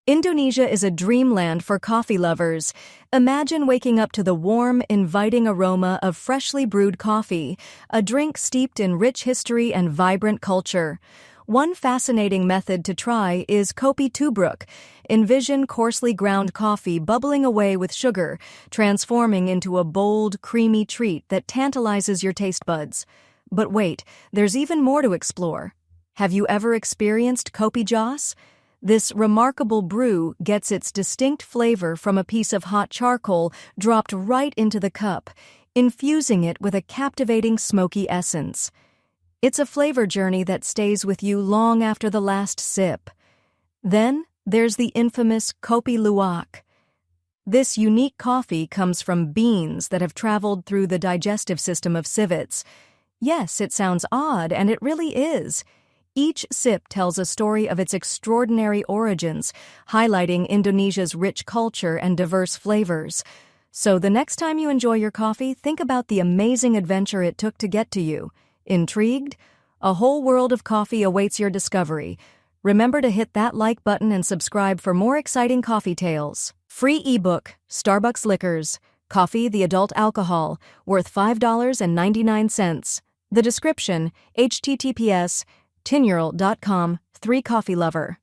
Indonesia is a dreamland for coffee lovers. Imagine waking up to the warm, inviting aroma of freshly brewed coffee, a drink steeped in rich history and vibrant culture. One fascinating method to try is Kopi Tubrook. Envision coarsely ground coffee bubbling away with sugar, transforming into a bold, creamy treat that tantalizes your taste buds. But wait, there's even more to explore. Have you ever experienced Kopi Joss? This remarkable brew gets its distinct flavor from a piece of hot charcoal dropped right into the cup, infusing it with a captivating smoky essence. It's a flavor journey that stays with you long after the last sip. Then, there's the infamous Kopi luak. This unique coffee comes from beans that have traveled through the digestive system of civets. Yes, it sounds odd, and it really is. Each sip tells a story of its extraordinary origins, highlighting Indonesia's rich culture and diverse flavors. So the next time you enjoy your coffee, think about the amazing adventure it took to get to you. Intrigued? A whole world of coffee awaits your discovery. Remember to hit that like button and subscribe for more exciting coffee tales. Free ebook, Starbucks Liquors, Coffee the Adult Alcohol, worth $5.99. The description, https://tinural.com, 3 Coffee Lover.